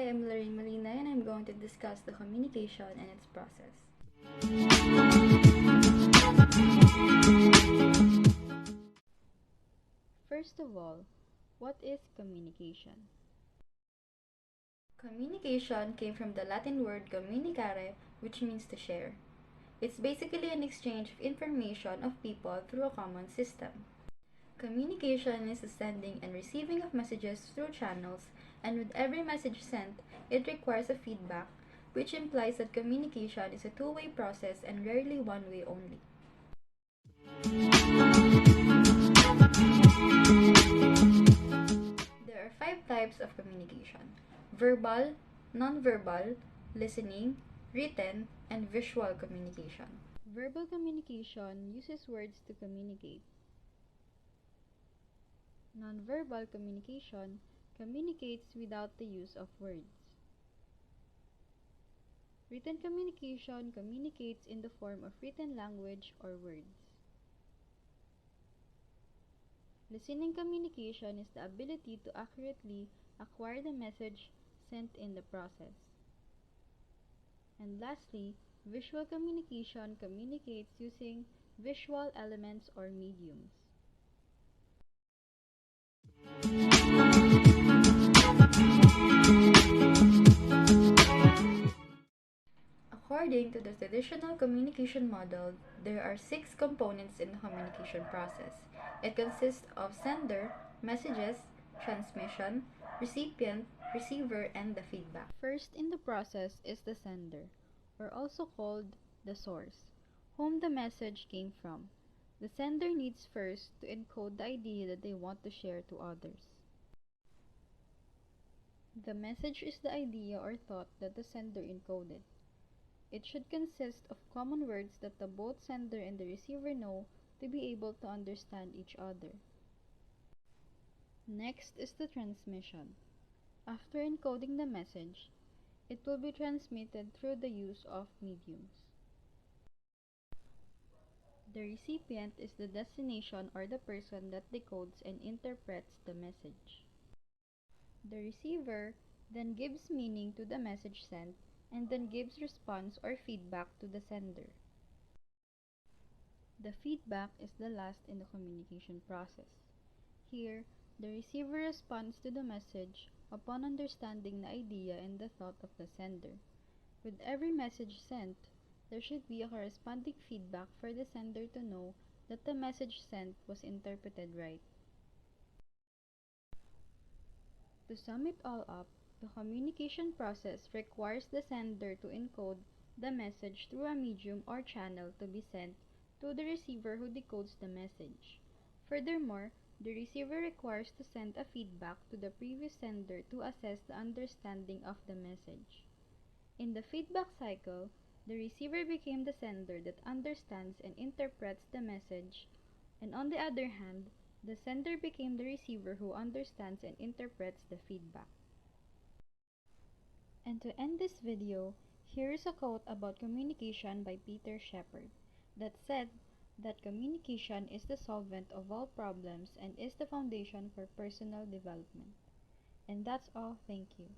am Lorreine Molina and I'm going to discuss the communication and its process. First of all, what is communication? Communication came from the Latin word communicare, which means to share. It's basically an exchange of information of people through a common system. Communication is the sending and receiving of messages through channels, and with every message sent, it requires a feedback, which implies that communication is a two-way process and rarely one-way only. There are 5 types of communication: verbal, non-verbal, listening, written, and visual communication. Verbal communication uses words to communicate. Non-verbal communication communicates without the use of words. Written communication communicates in the form of written language or words. Listening communication is the ability to accurately acquire the message sent in the process. And lastly, visual communication communicates using visual elements or mediums. According to the traditional communication model, there are 6 components in the communication process. It consists of sender, messages, transmission, recipient, receiver, and the feedback. First in the process is the sender, or also called the source, whom the message came from. The sender needs first to encode the idea that they want to share to others. The message is the idea or thought that the sender encoded. It should consist of common words that the both sender and the receiver know to be able to understand each other. Next is the transmission. After encoding the message, it will be transmitted through the use of mediums. The recipient is the destination or the person that decodes and interprets the message. The receiver then gives meaning to the message sent and then gives response or feedback to the sender. The feedback is the last in the communication process. Here, the receiver responds to the message upon understanding the idea and the thought of the sender. With every message sent, there should be a corresponding feedback for the sender to know that the message sent was interpreted right. To sum it all up, the communication process requires the sender to encode the message through a medium or channel to be sent to the receiver who decodes the message. Furthermore, the receiver requires to send a feedback to the previous sender to assess the understanding of the message. In the feedback cycle, the receiver became the sender that understands and interprets the message, and on the other hand, the sender became the receiver who understands and interprets the feedback. And to end this video, here is a quote about communication by Peter Shepard that said that communication is the solvent of all problems and is the foundation for personal development. And that's all. Thank you.